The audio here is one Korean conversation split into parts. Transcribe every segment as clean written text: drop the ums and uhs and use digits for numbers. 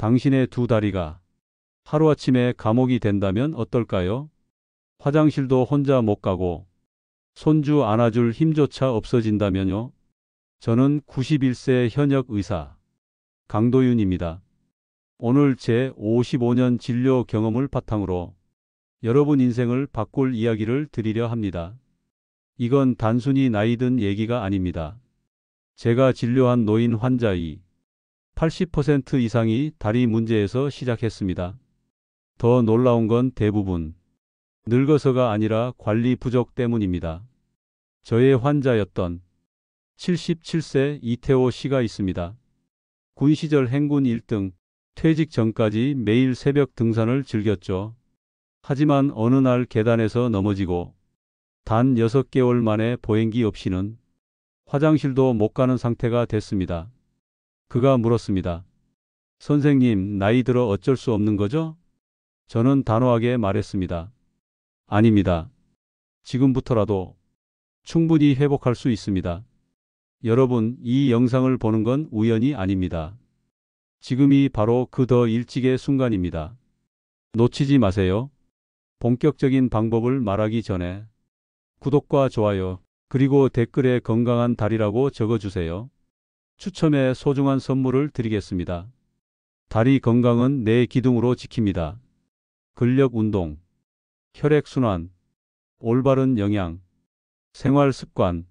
당신의 두 다리가 하루아침에 감옥이 된다면 어떨까요? 화장실도 혼자 못 가고 손주 안아줄 힘조차 없어진다면요? 저는 91세 현역 의사 강도윤입니다. 오늘 제 55년 진료 경험을 바탕으로 여러분 인생을 바꿀 이야기를 드리려 합니다. 이건 단순히 나이 든 얘기가 아닙니다. 제가 진료한 노인 환자의 80% 이상이 다리 문제에서 시작했습니다. 더 놀라운 건 대부분 늙어서가 아니라 관리 부족 때문입니다. 저의 환자였던 77세 이태호 씨가 있습니다. 군 시절 행군 1등, 퇴직 전까지 매일 새벽 등산을 즐겼죠. 하지만 어느 날 계단에서 넘어지고 단 6개월 만에 보행기 없이는 화장실도 못 가는 상태가 됐습니다. 그가 물었습니다. 선생님, 나이 들어 어쩔 수 없는 거죠? 저는 단호하게 말했습니다. 아닙니다. 지금부터라도 충분히 회복할 수 있습니다. 여러분, 이 영상을 보는 건 우연이 아닙니다. 지금이 바로 그 더 일찍의 순간입니다. 놓치지 마세요. 본격적인 방법을 말하기 전에 구독과 좋아요, 그리고 댓글에 건강한 다리라고 적어주세요. 추첨에 소중한 선물을 드리겠습니다. 다리 건강은 내 기둥으로 지킵니다. 근력 운동, 혈액순환, 올바른 영양, 생활 습관.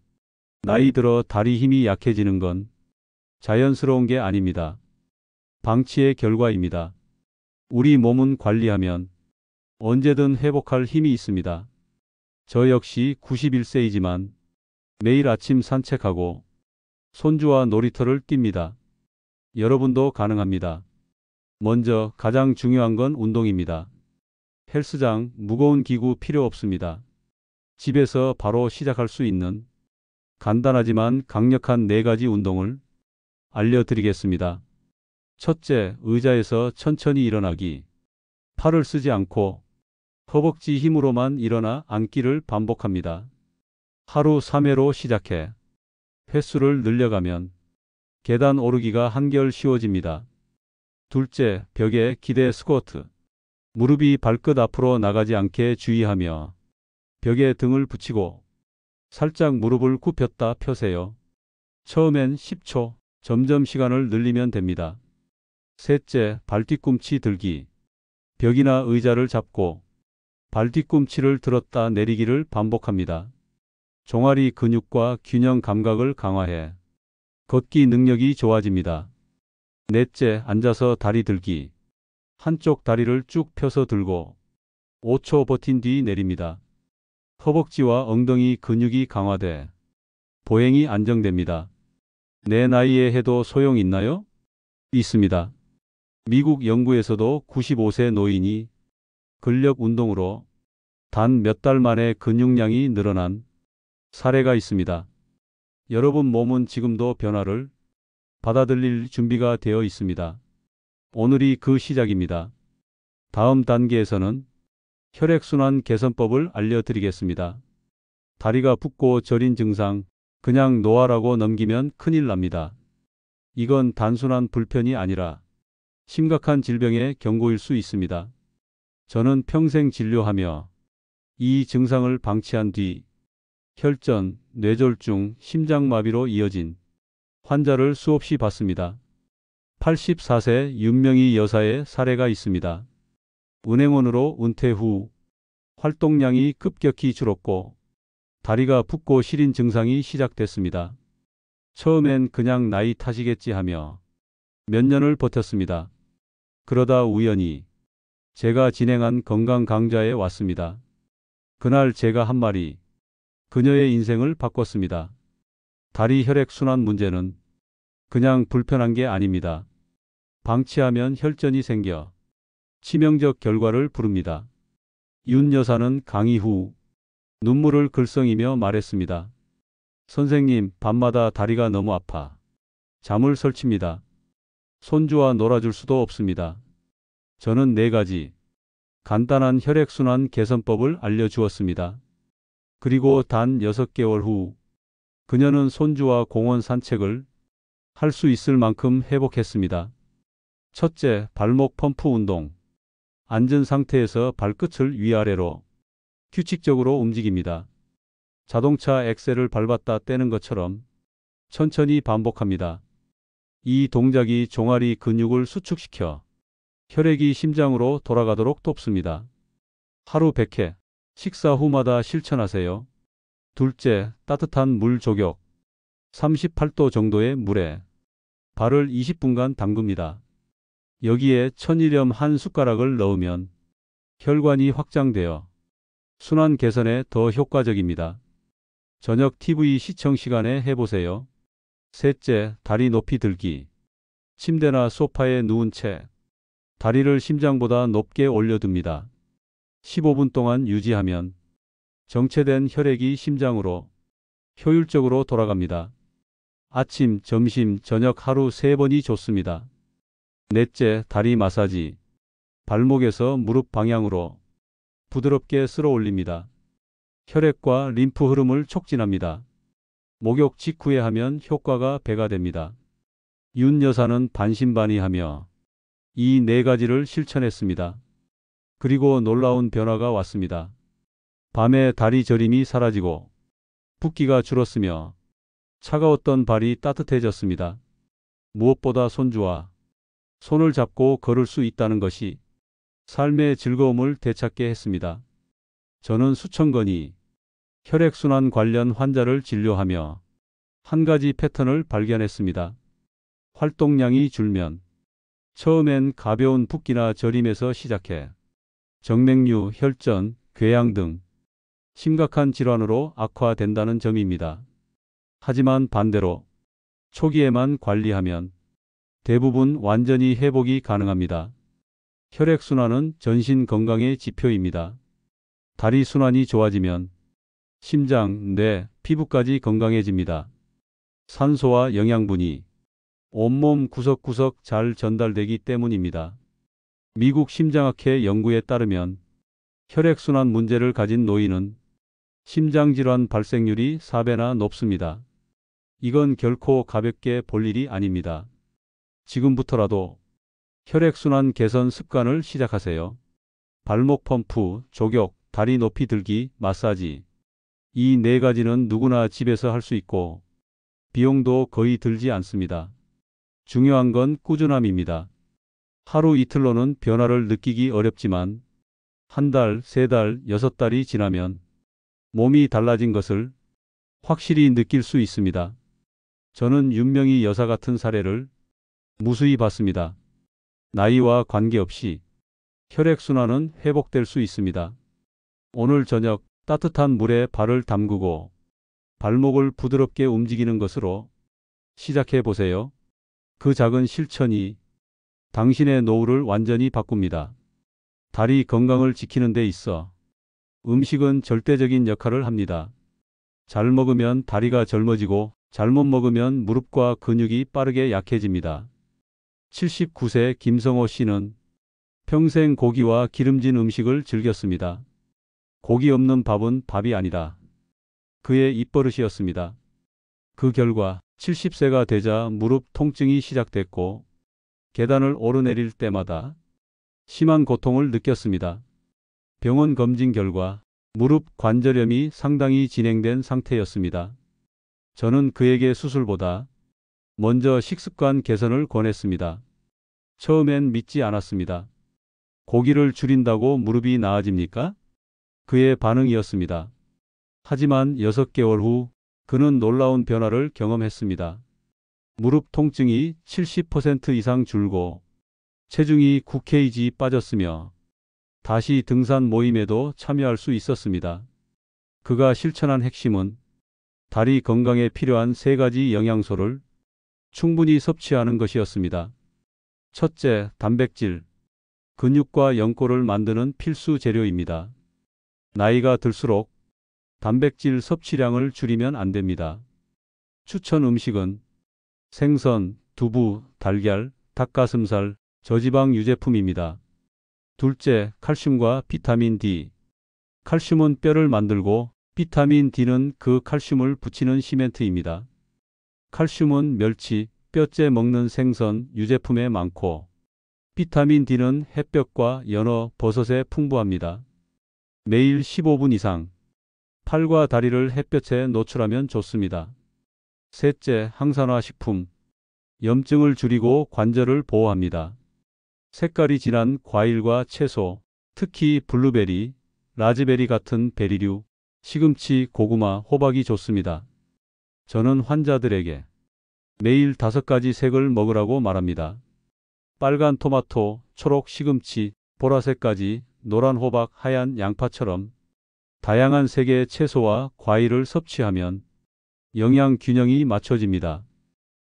나이 들어 다리 힘이 약해지는 건 자연스러운 게 아닙니다. 방치의 결과입니다. 우리 몸은 관리하면 언제든 회복할 힘이 있습니다. 저 역시 91세이지만 매일 아침 산책하고 손주와 놀이터를 뜁니다. 여러분도 가능합니다. 먼저 가장 중요한 건 운동입니다. 헬스장, 무거운 기구 필요 없습니다. 집에서 바로 시작할 수 있는 간단하지만 강력한 4가지 운동을 알려드리겠습니다. 첫째, 의자에서 천천히 일어나기. 팔을 쓰지 않고 허벅지 힘으로만 일어나 앉기를 반복합니다. 하루 3회로 시작해 횟수를 늘려가면 계단 오르기가 한결 쉬워집니다. 둘째, 벽에 기대 스쿼트. 무릎이 발끝 앞으로 나가지 않게 주의하며 벽에 등을 붙이고 살짝 무릎을 굽혔다 펴세요. 처음엔 10초, 점점 시간을 늘리면 됩니다. 셋째, 발뒤꿈치 들기. 벽이나 의자를 잡고 발뒤꿈치를 들었다 내리기를 반복합니다. 종아리 근육과 균형 감각을 강화해 걷기 능력이 좋아집니다. 넷째, 앉아서 다리 들기. 한쪽 다리를 쭉 펴서 들고 5초 버틴 뒤 내립니다. 허벅지와 엉덩이 근육이 강화돼 보행이 안정됩니다. 내 나이에 해도 소용 있나요? 있습니다. 미국 연구에서도 95세 노인이 근력 운동으로 단 몇 달 만에 근육량이 늘어난 사례가 있습니다. 여러분 몸은 지금도 변화를 받아들일 준비가 되어 있습니다. 오늘이 그 시작입니다. 다음 단계에서는 혈액순환 개선법을 알려드리겠습니다. 다리가 붓고 저린 증상, 그냥 노화라고 넘기면 큰일 납니다. 이건 단순한 불편이 아니라 심각한 질병의 경고일 수 있습니다. 저는 평생 진료하며 이 증상을 방치한 뒤 혈전, 뇌졸중, 심장마비로 이어진 환자를 수없이 봤습니다. 84세 윤명희 여사의 사례가 있습니다. 은행원으로 은퇴 후 활동량이 급격히 줄었고 다리가 붓고 시린 증상이 시작됐습니다. 처음엔 그냥 나이 탓이겠지 하며 몇 년을 버텼습니다. 그러다 우연히 제가 진행한 건강 강좌에 왔습니다. 그날 제가 한 말이 그녀의 인생을 바꿨습니다. 다리 혈액순환 문제는 그냥 불편한 게 아닙니다. 방치하면 혈전이 생겨 치명적 결과를 부릅니다. 윤 여사는 강의 후 눈물을 글썽이며 말했습니다. 선생님, 밤마다 다리가 너무 아파 잠을 설칩니다. 손주와 놀아줄 수도 없습니다. 저는 4가지 간단한 혈액순환 개선법을 알려주었습니다. 그리고 단 6개월 후 그녀는 손주와 공원 산책을 할 수 있을 만큼 회복했습니다. 첫째, 발목 펌프 운동. 앉은 상태에서 발끝을 위아래로 규칙적으로 움직입니다. 자동차 엑셀을 밟았다 떼는 것처럼 천천히 반복합니다. 이 동작이 종아리 근육을 수축시켜 혈액이 심장으로 돌아가도록 돕습니다. 하루 100회, 식사 후마다 실천하세요. 둘째, 따뜻한 물 조격. 38도 정도의 물에 발을 20분간 담급니다. 여기에 천일염 한 숟가락을 넣으면 혈관이 확장되어 순환 개선에 더 효과적입니다. 저녁 TV 시청 시간에 해보세요. 셋째, 다리 높이 들기. 침대나 소파에 누운 채 다리를 심장보다 높게 올려둡니다. 15분 동안 유지하면 정체된 혈액이 심장으로 효율적으로 돌아갑니다. 아침, 점심, 저녁 하루 3번이 좋습니다. 넷째, 다리 마사지. 발목에서 무릎 방향으로 부드럽게 쓸어 올립니다. 혈액과 림프 흐름을 촉진합니다. 목욕 직후에 하면 효과가 배가 됩니다. 윤 여사는 반신반의하며 이 4가지를 실천했습니다. 그리고 놀라운 변화가 왔습니다. 밤에 다리 저림이 사라지고 붓기가 줄었으며 차가웠던 발이 따뜻해졌습니다. 무엇보다 손주와 손을 잡고 걸을 수 있다는 것이 삶의 즐거움을 되찾게 했습니다. 저는 수천 건이 혈액순환 관련 환자를 진료하며 한 가지 패턴을 발견했습니다. 활동량이 줄면 처음엔 가벼운 붓기나 저림에서 시작해 정맥류, 혈전, 궤양 등 심각한 질환으로 악화된다는 점입니다. 하지만 반대로 초기에만 관리하면 대부분 완전히 회복이 가능합니다. 혈액순환은 전신 건강의 지표입니다. 다리 순환이 좋아지면 심장, 뇌, 피부까지 건강해집니다. 산소와 영양분이 온몸 구석구석 잘 전달되기 때문입니다. 미국 심장학회 연구에 따르면 혈액순환 문제를 가진 노인은 심장질환 발생률이 4배나 높습니다. 이건 결코 가볍게 볼 일이 아닙니다. 지금부터라도 혈액순환 개선 습관을 시작하세요. 발목 펌프, 조격, 다리 높이 들기, 마사지. 이 4가지는 누구나 집에서 할 수 있고 비용도 거의 들지 않습니다. 중요한 건 꾸준함입니다. 하루 이틀로는 변화를 느끼기 어렵지만 한 달, 3달, 6달이 지나면 몸이 달라진 것을 확실히 느낄 수 있습니다. 저는 윤명희 여사 같은 사례를 무수히 봤습니다. 나이와 관계없이 혈액순환은 회복될 수 있습니다. 오늘 저녁 따뜻한 물에 발을 담그고 발목을 부드럽게 움직이는 것으로 시작해 보세요. 그 작은 실천이 당신의 노후를 완전히 바꿉니다. 다리 건강을 지키는 데 있어 음식은 절대적인 역할을 합니다. 잘 먹으면 다리가 젊어지고 잘못 먹으면 무릎과 근육이 빠르게 약해집니다. 79세 김성호 씨는 평생 고기와 기름진 음식을 즐겼습니다. 고기 없는 밥은 밥이 아니다. 그의 입버릇이었습니다. 그 결과 70세가 되자 무릎 통증이 시작됐고 계단을 오르내릴 때마다 심한 고통을 느꼈습니다. 병원 검진 결과 무릎 관절염이 상당히 진행된 상태였습니다. 저는 그에게 수술보다 먼저 식습관 개선을 권했습니다. 처음엔 믿지 않았습니다. 고기를 줄인다고 무릎이 나아집니까? 그의 반응이었습니다. 하지만 6개월 후 그는 놀라운 변화를 경험했습니다. 무릎 통증이 70% 이상 줄고 체중이 9kg 빠졌으며 다시 등산 모임에도 참여할 수 있었습니다. 그가 실천한 핵심은 다리 건강에 필요한 3가지 영양소를 충분히 섭취하는 것이었습니다. 첫째, 단백질. 근육과 연골을 만드는 필수 재료입니다. 나이가 들수록 단백질 섭취량을 줄이면 안 됩니다. 추천 음식은 생선, 두부, 달걀, 닭가슴살, 저지방 유제품입니다. 둘째, 칼슘과 비타민 D. 칼슘은 뼈를 만들고 비타민 D는 그 칼슘을 붙이는 시멘트입니다. 칼슘은 멸치, 뼈째 먹는 생선, 유제품에 많고 비타민 D는 햇볕과 연어, 버섯에 풍부합니다. 매일 15분 이상 팔과 다리를 햇볕에 노출하면 좋습니다. 셋째, 항산화 식품. 염증을 줄이고 관절을 보호합니다. 색깔이 진한 과일과 채소, 특히 블루베리, 라즈베리 같은 베리류, 시금치, 고구마, 호박이 좋습니다. 저는 환자들에게 매일 5가지 색을 먹으라고 말합니다. 빨간 토마토, 초록 시금치, 보라색 가지, 노란 호박, 하얀 양파처럼 다양한 색의 채소와 과일을 섭취하면 영양 균형이 맞춰집니다.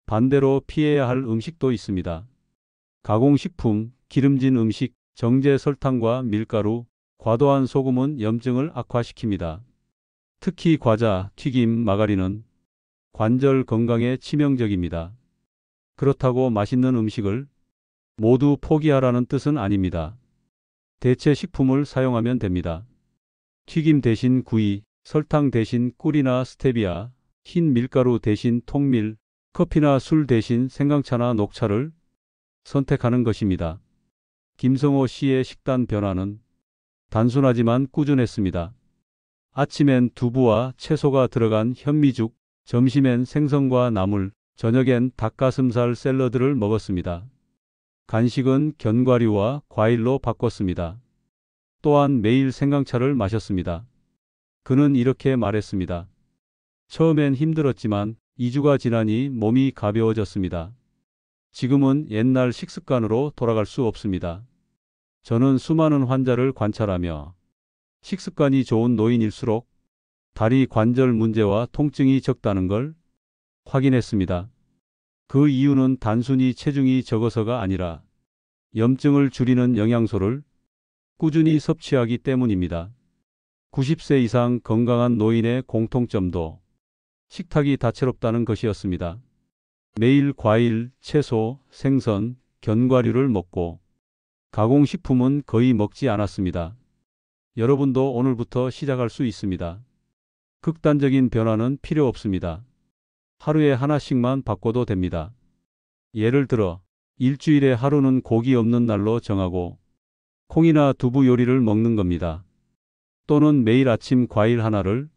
반대로 피해야 할 음식도 있습니다. 가공식품, 기름진 음식, 정제 설탕과 밀가루, 과도한 소금은 염증을 악화시킵니다. 특히 과자, 튀김, 마가린은 관절 건강에 치명적입니다. 그렇다고 맛있는 음식을 모두 포기하라는 뜻은 아닙니다. 대체 식품을 사용하면 됩니다. 튀김 대신 구이, 설탕 대신 꿀이나 스테비아, 흰 밀가루 대신 통밀, 커피나 술 대신 생강차나 녹차를 선택하는 것입니다. 김성호 씨의 식단 변화는 단순하지만 꾸준했습니다. 아침엔 두부와 채소가 들어간 현미죽, 점심엔 생선과 나물, 저녁엔 닭가슴살 샐러드를 먹었습니다. 간식은 견과류와 과일로 바꿨습니다. 또한 매일 생강차를 마셨습니다. 그는 이렇게 말했습니다. 처음엔 힘들었지만 2주가 지나니 몸이 가벼워졌습니다. 지금은 옛날 식습관으로 돌아갈 수 없습니다. 저는 수많은 환자를 관찰하며 식습관이 좋은 노인일수록 다리 관절 문제와 통증이 적다는 걸 확인했습니다. 그 이유는 단순히 체중이 적어서가 아니라 염증을 줄이는 영양소를 꾸준히 섭취하기 때문입니다. 90세 이상 건강한 노인의 공통점도 식탁이 다채롭다는 것이었습니다. 매일 과일, 채소, 생선, 견과류를 먹고 가공식품은 거의 먹지 않았습니다. 여러분도 오늘부터 시작할 수 있습니다. 극단적인 변화는 필요 없습니다. 하루에 하나씩만 바꿔도 됩니다. 예를 들어 일주일에 하루는 고기 없는 날로 정하고 콩이나 두부 요리를 먹는 겁니다. 또는 매일 아침 과일 하나를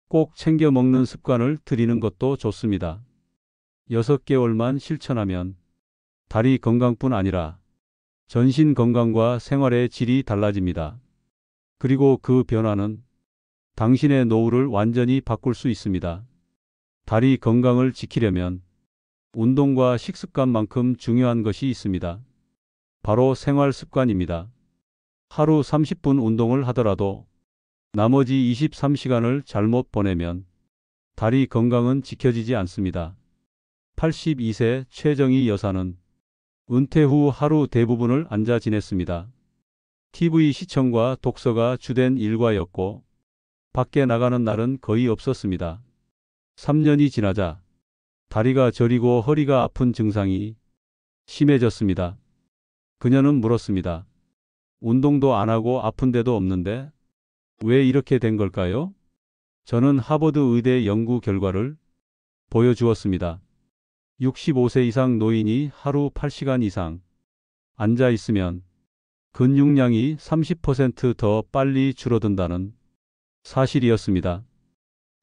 꼭 챙겨 먹는 습관을 들이는 것도 좋습니다. 6개월만 실천하면 다리 건강뿐 아니라 전신 건강과 생활의 질이 달라집니다. 그리고 그 변화는 당신의 노후를 완전히 바꿀 수 있습니다. 다리 건강을 지키려면 운동과 식습관만큼 중요한 것이 있습니다. 바로 생활 습관입니다. 하루 30분 운동을 하더라도 나머지 23시간을 잘못 보내면 다리 건강은 지켜지지 않습니다. 82세 최정희 여사는 은퇴 후 하루 대부분을 앉아 지냈습니다. TV 시청과 독서가 주된 일과였고 밖에 나가는 날은 거의 없었습니다. 3년이 지나자 다리가 저리고 허리가 아픈 증상이 심해졌습니다. 그녀는 물었습니다. 운동도 안 하고 아픈 데도 없는데 왜 이렇게 된 걸까요? 저는 하버드 의대 연구 결과를 보여주었습니다. 65세 이상 노인이 하루 8시간 이상 앉아 있으면 근육량이 30% 더 빨리 줄어든다는 사실이었습니다.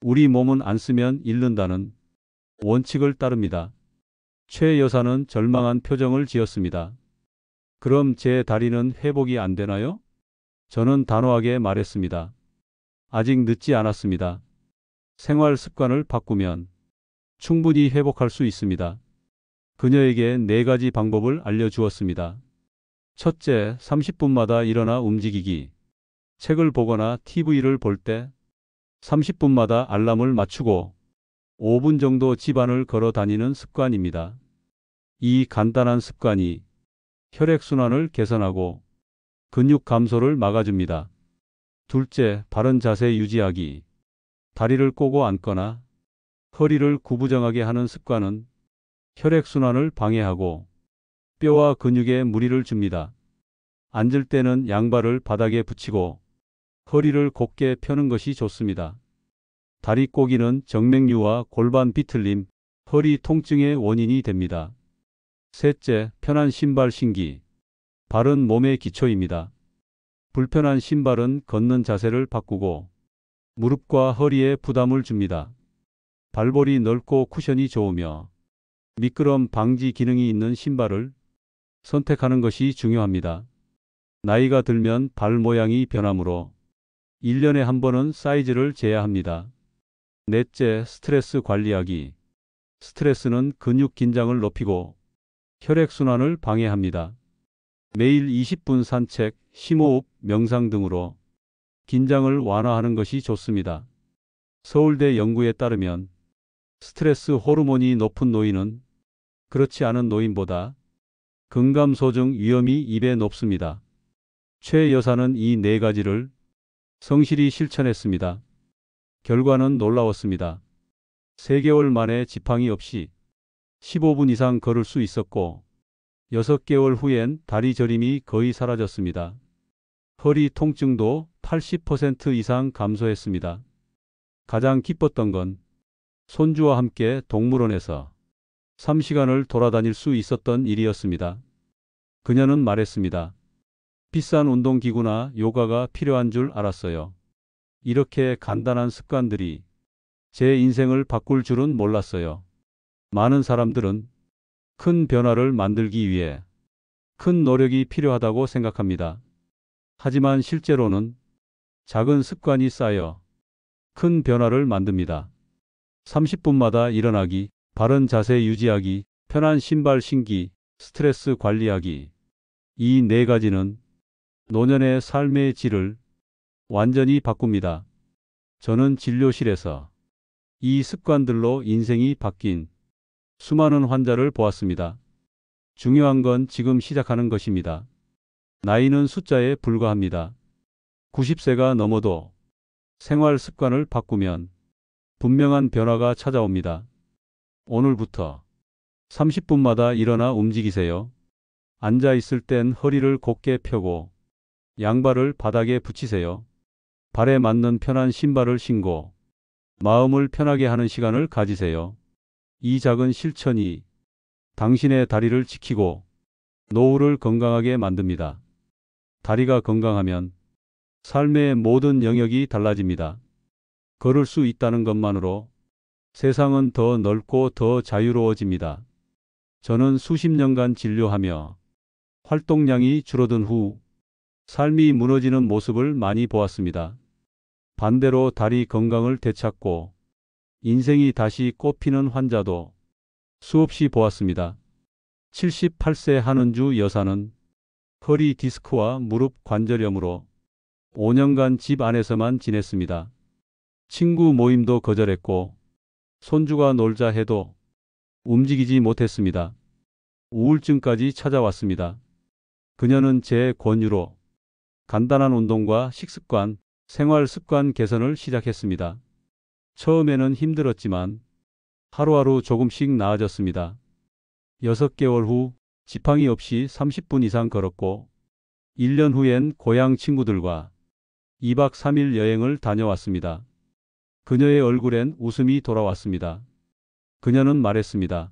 우리 몸은 안 쓰면 잃는다는 원칙을 따릅니다. 최 여사는 절망한 표정을 지었습니다. 그럼 제 다리는 회복이 안 되나요? 저는 단호하게 말했습니다. 아직 늦지 않았습니다. 생활 습관을 바꾸면 충분히 회복할 수 있습니다. 그녀에게 4가지 방법을 알려주었습니다. 첫째, 30분마다 일어나 움직이기. 책을 보거나 TV를 볼 때 30분마다 알람을 맞추고 5분 정도 집안을 걸어 다니는 습관입니다. 이 간단한 습관이 혈액순환을 개선하고 근육 감소를 막아줍니다. 둘째, 바른 자세 유지하기. 다리를 꼬고 앉거나 허리를 구부정하게 하는 습관은 혈액순환을 방해하고 뼈와 근육에 무리를 줍니다. 앉을 때는 양발을 바닥에 붙이고 허리를 곧게 펴는 것이 좋습니다. 다리 꼬기는 정맥류와 골반 비틀림, 허리 통증의 원인이 됩니다. 셋째, 편한 신발 신기. 발은 몸의 기초입니다. 불편한 신발은 걷는 자세를 바꾸고 무릎과 허리에 부담을 줍니다. 발볼이 넓고 쿠션이 좋으며 미끄럼 방지 기능이 있는 신발을 선택하는 것이 중요합니다. 나이가 들면 발 모양이 변하므로 1년에 한 번은 사이즈를 재야 합니다. 넷째, 스트레스 관리하기. 스트레스는 근육 긴장을 높이고 혈액순환을 방해합니다. 매일 20분 산책, 심호흡, 명상 등으로 긴장을 완화하는 것이 좋습니다. 서울대 연구에 따르면 스트레스 호르몬이 높은 노인은 그렇지 않은 노인보다 근감소증 위험이 2배 높습니다. 최 여사는 이 네 가지를 성실히 실천했습니다. 결과는 놀라웠습니다. 3개월 만에 지팡이 없이 15분 이상 걸을 수 있었고 6개월 후엔 다리 저림이 거의 사라졌습니다. 허리 통증도 80% 이상 감소했습니다. 가장 기뻤던 건 손주와 함께 동물원에서 3시간을 돌아다닐 수 있었던 일이었습니다. 그녀는 말했습니다. 비싼 운동기구나 요가가 필요한 줄 알았어요. 이렇게 간단한 습관들이 제 인생을 바꿀 줄은 몰랐어요. 많은 사람들은 큰 변화를 만들기 위해 큰 노력이 필요하다고 생각합니다. 하지만 실제로는 작은 습관이 쌓여 큰 변화를 만듭니다. 30분마다 일어나기, 바른 자세 유지하기, 편한 신발 신기, 스트레스 관리하기. 이 네 가지는 노년의 삶의 질을 완전히 바꿉니다. 저는 진료실에서 이 습관들로 인생이 바뀐 수많은 환자를 보았습니다. 중요한 건 지금 시작하는 것입니다. 나이는 숫자에 불과합니다. 90세가 넘어도 생활 습관을 바꾸면 분명한 변화가 찾아옵니다. 오늘부터 30분마다 일어나 움직이세요. 앉아 있을 땐 허리를 곧게 펴고 양발을 바닥에 붙이세요. 발에 맞는 편한 신발을 신고 마음을 편하게 하는 시간을 가지세요. 이 작은 실천이 당신의 다리를 지키고 노후를 건강하게 만듭니다. 다리가 건강하면 삶의 모든 영역이 달라집니다. 걸을 수 있다는 것만으로 세상은 더 넓고 더 자유로워집니다. 저는 수십 년간 진료하며 활동량이 줄어든 후 삶이 무너지는 모습을 많이 보았습니다. 반대로 다리 건강을 되찾고 인생이 다시 꽃피는 환자도 수없이 보았습니다. 78세 한은주 여사는 허리 디스크와 무릎 관절염으로 5년간 집 안에서만 지냈습니다. 친구 모임도 거절했고 손주가 놀자 해도 움직이지 못했습니다. 우울증까지 찾아왔습니다. 그녀는 제 권유로 간단한 운동과 식습관, 생활 습관 개선을 시작했습니다. 처음에는 힘들었지만 하루하루 조금씩 나아졌습니다. 6개월 후 지팡이 없이 30분 이상 걸었고 1년 후엔 고향 친구들과 2박 3일 여행을 다녀왔습니다. 그녀의 얼굴엔 웃음이 돌아왔습니다. 그녀는 말했습니다.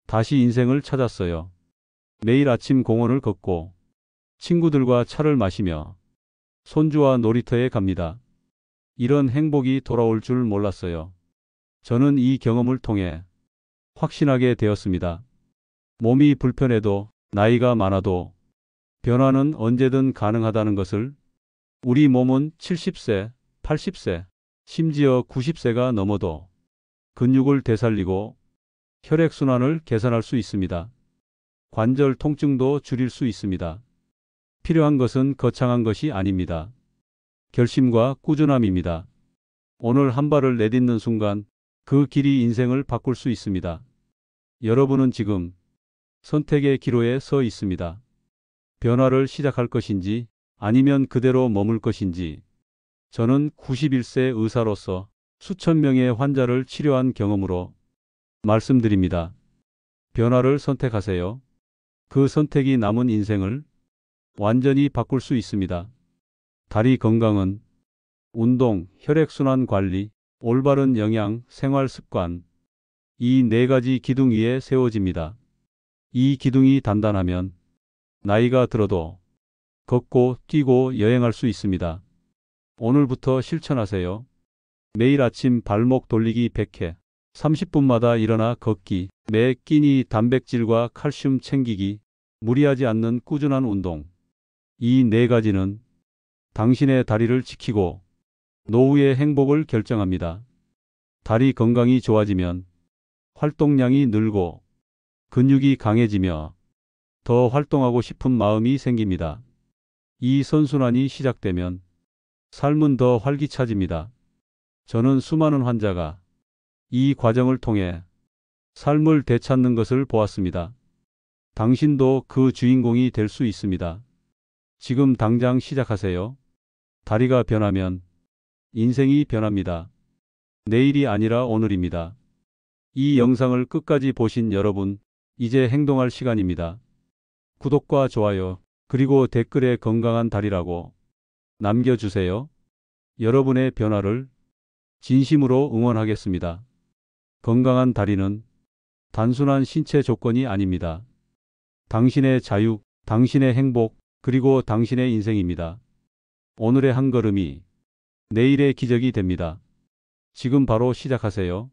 다시 인생을 찾았어요. 매일 아침 공원을 걷고 친구들과 차를 마시며 손주와 놀이터에 갑니다. 이런 행복이 돌아올 줄 몰랐어요. 저는 이 경험을 통해 확신하게 되었습니다. 몸이 불편해도 나이가 많아도 변화는 언제든 가능하다는 것을. 우리 몸은 70세, 80세, 심지어 90세가 넘어도 근육을 되살리고 혈액순환을 개선할 수 있습니다. 관절 통증도 줄일 수 있습니다. 필요한 것은 거창한 것이 아닙니다. 결심과 꾸준함입니다. 오늘 한 발을 내딛는 순간 그 길이 인생을 바꿀 수 있습니다. 여러분은 지금 선택의 기로에 서 있습니다. 변화를 시작할 것인지 아니면 그대로 머물 것인지. 저는 91세 의사로서 수천 명의 환자를 치료한 경험으로 말씀드립니다. 변화를 선택하세요. 그 선택이 남은 인생을 완전히 바꿀 수 있습니다. 다리 건강은 운동, 혈액순환 관리, 올바른 영양, 생활 습관, 이 네 가지 기둥 위에 세워집니다. 이 기둥이 단단하면 나이가 들어도 걷고 뛰고 여행할 수 있습니다. 오늘부터 실천하세요. 매일 아침 발목 돌리기 100회, 30분마다 일어나 걷기, 매 끼니 단백질과 칼슘 챙기기, 무리하지 않는 꾸준한 운동. 이 네 가지는 당신의 다리를 지키고 노후의 행복을 결정합니다. 다리 건강이 좋아지면 활동량이 늘고 근육이 강해지며 더 활동하고 싶은 마음이 생깁니다. 이 선순환이 시작되면 삶은 더 활기차집니다. 저는 수많은 환자가 이 과정을 통해 삶을 되찾는 것을 보았습니다. 당신도 그 주인공이 될 수 있습니다. 지금 당장 시작하세요. 다리가 변하면 인생이 변합니다. 내일이 아니라 오늘입니다. 이 영상을 끝까지 보신 여러분, 이제 행동할 시간입니다. 구독과 좋아요, 그리고 댓글에 건강한 다리라고 남겨주세요. 여러분의 변화를 진심으로 응원하겠습니다. 건강한 다리는 단순한 신체 조건이 아닙니다. 당신의 자유, 당신의 행복, 그리고 당신의 인생입니다. 오늘의 한 걸음이 내일의 기적이 됩니다. 지금 바로 시작하세요.